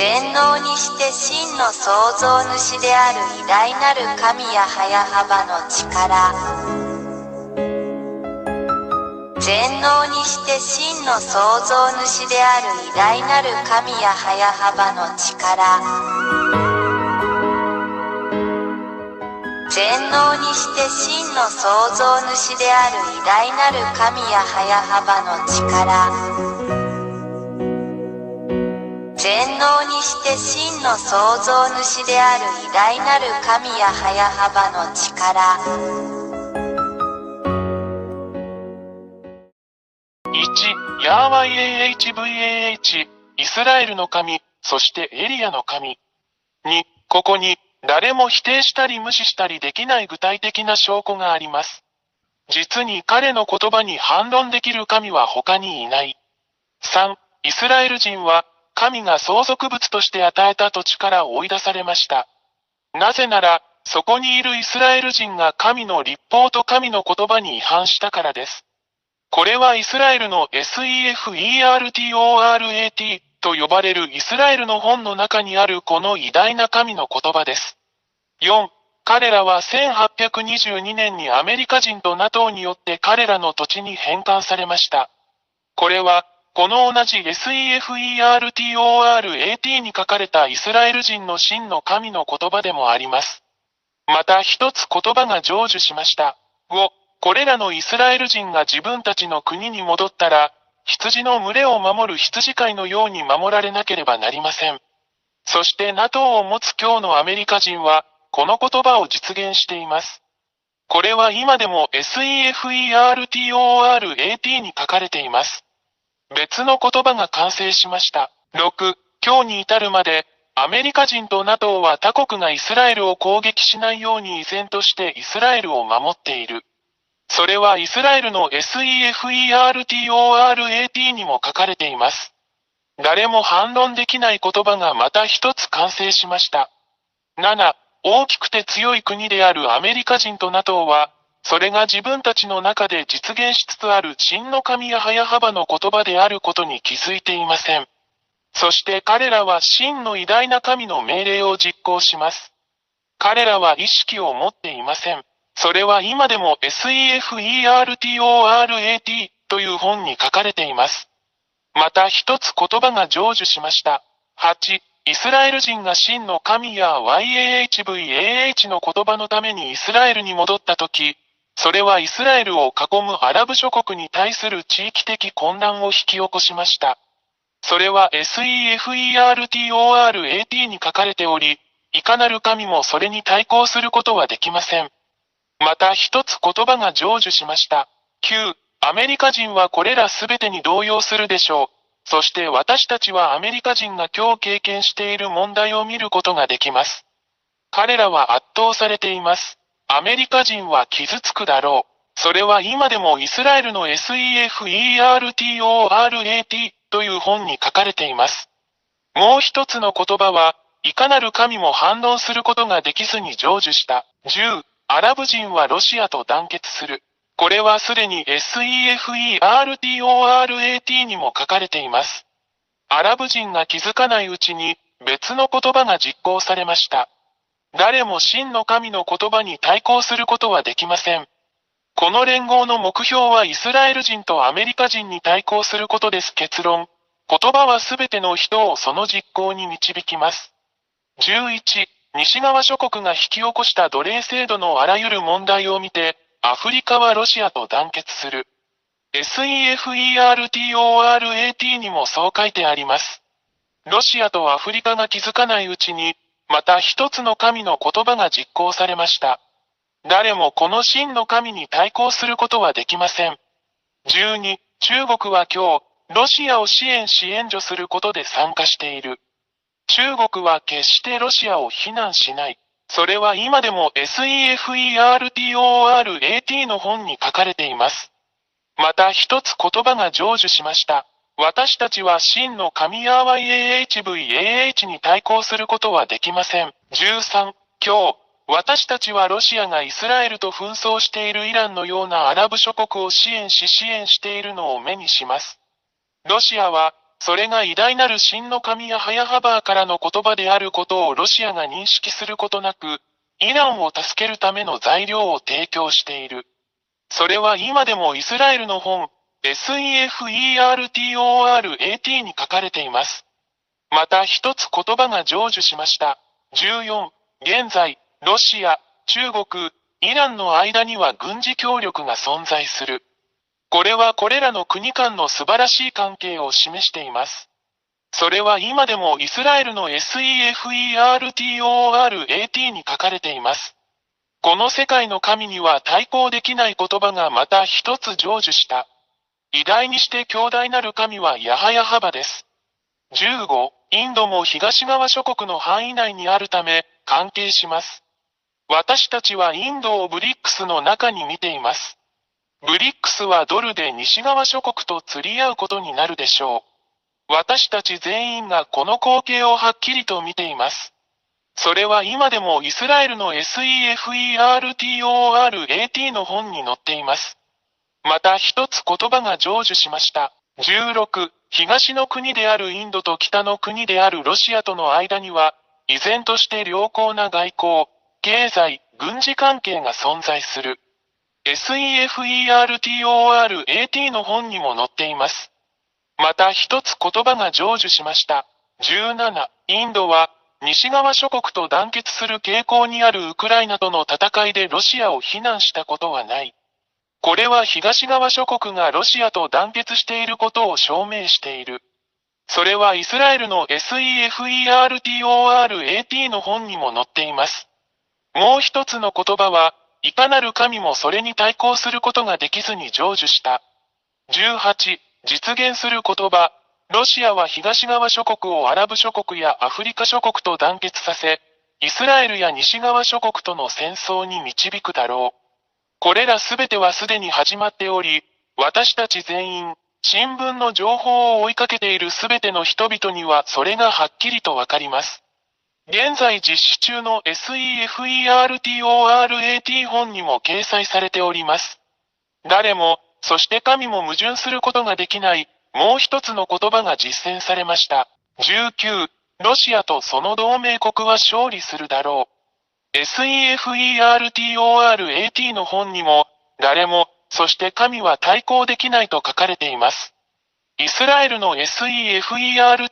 全能にして真の創造主である偉大なる神や早幅の力。全能にして真の創造主である偉大なる神や早幅の力。全能にして真の創造主である偉大なる神や早幅の力。全能にして真の創造主である偉大なる神や早幅の力。1. ヤーワイ AHVAH イスラエルの神、そしてエリアの神。2. ここに誰も否定したり無視したりできない具体的な証拠があります。実に彼の言葉に反論できる神は他にいない。3. イスラエル人は神が相続物として与えた土地から追い出されました。なぜなら、そこにいるイスラエル人が神の律法と神の言葉に違反したからです。これはイスラエルの SEFERTORAT と呼ばれるイスラエルの本の中にあるこの偉大な神の言葉です。4. 彼らは1822年にアメリカ人と NATO によって彼らの土地に返還されました。これは、この同じ SEFERTORAT に書かれたイスラエル人の真の神の言葉でもあります。また一つ言葉が成就しました。5. これらのイスラエル人が自分たちの国に戻ったら、羊の群れを守る羊飼いのように守られなければなりません。そして NATO を持つ今日のアメリカ人は、この言葉を実現しています。これは今でも SEFERTORAT に書かれています。別の言葉が完成しました。6. 今日に至るまで、アメリカ人と NATO は他国がイスラエルを攻撃しないように依然としてイスラエルを守っている。それはイスラエルの SEFERTORAT にも書かれています。誰も反論できない言葉がまた一つ完成しました。7. 大きくて強い国であるアメリカ人と NATO は、それが自分たちの中で実現しつつある真の神や早幅の言葉であることに気づいていません。そして彼らは真の偉大な神の命令を実行します。彼らは意識を持っていません。それは今でも SEFERTORAT という本に書かれています。また一つ言葉が成就しました。8. イスラエル人が真の神や YAHVAH の言葉のためにイスラエルに戻ったとき、それはイスラエルを囲むアラブ諸国に対する地域的混乱を引き起こしました。それは SEFERTORAT に書かれており、いかなる神もそれに対抗することはできません。また一つ言葉が成就しました。9. アメリカ人はこれらすべてに動揺するでしょう。そして私たちはアメリカ人が今日経験している問題を見ることができます。彼らは圧倒されています。アメリカ人は傷つくだろう。それは今でもイスラエルの SEFERTORAT という本に書かれています。もう一つの言葉は、いかなる神も反論することができずに成就した。10. アラブ人はロシアと団結する。これはすでに SEFERTORAT にも書かれています。アラブ人が気づかないうちに別の言葉が実行されました。誰も真の神の言葉に対抗することはできません。この連合の目標はイスラエル人とアメリカ人に対抗することです。結論。言葉はすべての人をその実行に導きます。11. 西側諸国が引き起こした奴隷制度のあらゆる問題を見て、アフリカはロシアと団結する。SEFERTORAT にもそう書いてあります。ロシアとアフリカが気づかないうちに、また一つの神の言葉が実行されました。誰もこの真の神に対抗することはできません。12. 中国は今日、ロシアを支援し援助することで参加している。中国は決してロシアを非難しない。それは今でも SEFERTORAT の本に書かれています。また一つ言葉が成就しました。私たちは真の神ヤーワイ AHVAH に対抗することはできません。13. 今日、私たちはロシアがイスラエルと紛争しているイランのようなアラブ諸国を支援しているのを目にします。ロシアは、それが偉大なる真の神ヤハヤハバーからの言葉であることをロシアが認識することなく、イランを助けるための材料を提供している。それは今でもイスラエルの本、SEFERTORAT に書かれています。また一つ言葉が成就しました。14、現在、ロシア、中国、イランの間には軍事協力が存在する。これはこれらの国間の素晴らしい関係を示しています。それは今でもイスラエルの SEFERTORAT に書かれています。この世界の神には対抗できない言葉がまた一つ成就した。偉大にして強大なる神はヤハヤハバです。15、インドも東側諸国の範囲内にあるため、関係します。私たちはインドをブリックスの中に見ています。ブリックスはドルで西側諸国と釣り合うことになるでしょう。私たち全員がこの光景をはっきりと見ています。それは今でもイスラエルの SEFERTORAT の本に載っています。また一つ言葉が成就しました。16、東の国であるインドと北の国であるロシアとの間には、依然として良好な外交、経済、軍事関係が存在する。SEFERTORAT の本にも載っています。また一つ言葉が成就しました。17、インドは、西側諸国と団結する傾向にあるウクライナとの戦いでロシアを非難したことはない。これは東側諸国がロシアと団結していることを証明している。それはイスラエルの SEFERTORAT の本にも載っています。もう一つの言葉は、いかなる神もそれに対抗することができずに成就した。18、実現する言葉。ロシアは東側諸国をアラブ諸国やアフリカ諸国と団結させ、イスラエルや西側諸国との戦争に導くだろう。これらすべてはすでに始まっており、私たち全員、新聞の情報を追いかけているすべての人々にはそれがはっきりとわかります。現在実施中の SEFERTORAT 本にも掲載されております。誰も、そして神も矛盾することができない、もう一つの言葉が実践されました。19、ロシアとその同盟国は勝利するだろう。SEFERTORAT の本にも、誰も、そして神は対抗できないと書かれています。イスラエルの SEFERTORAT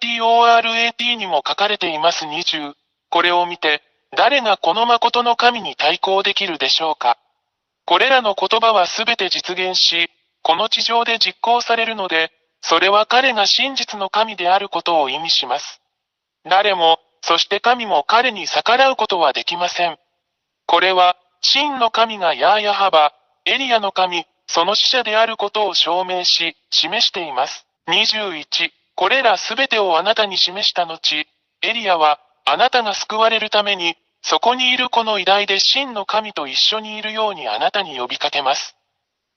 にも書かれています。20、これを見て、誰がこの誠の神に対抗できるでしょうか。これらの言葉はすべて実現し、この地上で実行されるので、それは彼が真実の神であることを意味します。誰も、そして神も彼に逆らうことはできません。これは、真の神がヤーヤハバ、エリアの神、その使者であることを証明し、示しています。21、これらすべてをあなたに示した後、エリアは、あなたが救われるために、そこにいるこの偉大で真の神と一緒にいるようにあなたに呼びかけます。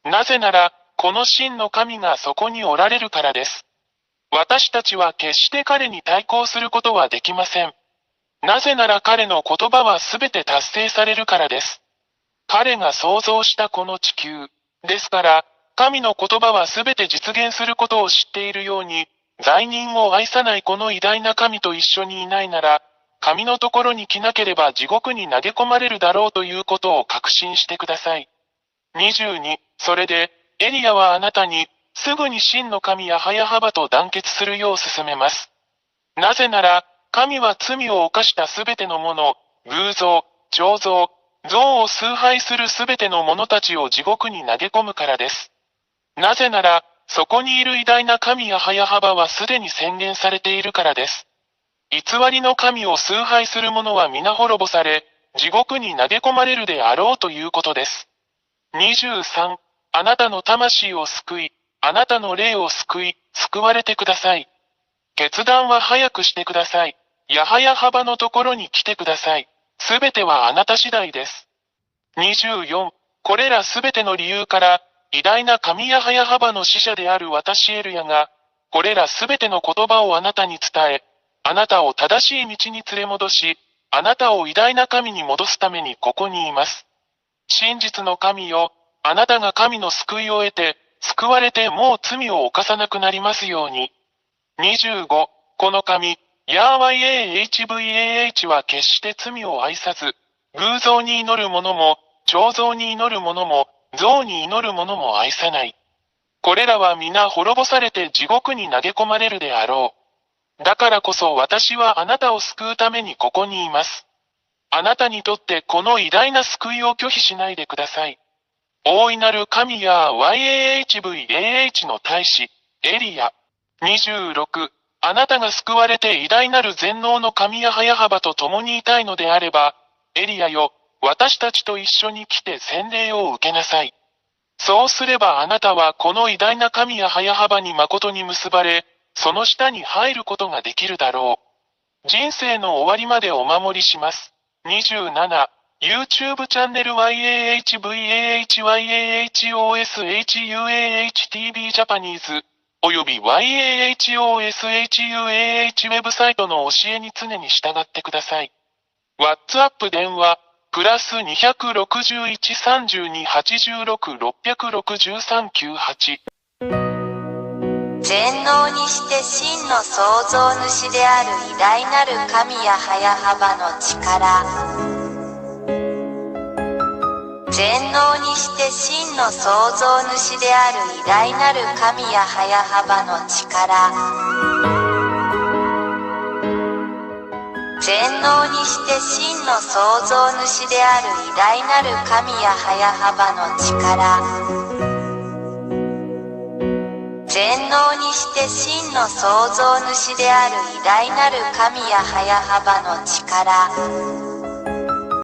なぜなら、この真の神がそこにおられるからです。私たちは決して彼に対抗することはできません。なぜなら彼の言葉はすべて達成されるからです。彼が創造したこの地球。ですから、神の言葉はすべて実現することを知っているように、罪人を愛さないこの偉大な神と一緒にいないなら、神のところに来なければ地獄に投げ込まれるだろうということを確信してください。22、それで、エリアはあなたに、すぐに真の神ヤハヤハバと団結するよう勧めます。なぜなら、神は罪を犯したすべてのもの、偶像、彫像、像を崇拝するすべての者たちを地獄に投げ込むからです。なぜなら、そこにいる偉大な神ヤハヤハバはすでに宣言されているからです。偽りの神を崇拝する者は皆滅ぼされ、地獄に投げ込まれるであろうということです。23、あなたの魂を救い、あなたの霊を救い、救われてください。決断は早くしてください。ヤハヤハバのところに来てください。すべてはあなた次第です。24、これらすべての理由から、偉大な神ヤハヤハバの使者である私エルヤが、これらすべての言葉をあなたに伝え、あなたを正しい道に連れ戻し、あなたを偉大な神に戻すためにここにいます。真実の神よ、あなたが神の救いを得て、救われてもう罪を犯さなくなりますように。25、この神、ヤーワイ AHVAH は決して罪を愛さず、偶像に祈る者も、彫像に祈る者も、像に祈る者も愛さない。これらは皆滅ぼされて地獄に投げ込まれるであろう。だからこそ私はあなたを救うためにここにいます。あなたにとってこの偉大な救いを拒否しないでください。大いなる神や YAHVAH の大使、エリア。26、あなたが救われて偉大なる全能の神や早幅と共にいたいのであれば、エリアよ、私たちと一緒に来て洗礼を受けなさい。そうすればあなたはこの偉大な神や早幅に誠に結ばれ、その下に入ることができるだろう。人生の終わりまでお守りします。27、YouTube チャンネル YAHVAHYAHOSHUAHTV Japanese、および YAHOSHUAH ウェブサイトの教えに常に従ってください。WhatsApp 電話、プラス261-32-86-663-98。全能にして真の創造主である偉大なる神や早幅の力。全能にして真の創造主である偉大なる神や早幅の力。全能にして真の創造主である偉大なる神や早幅の力。全能にして真の創造主である偉大なる神や早幅の力。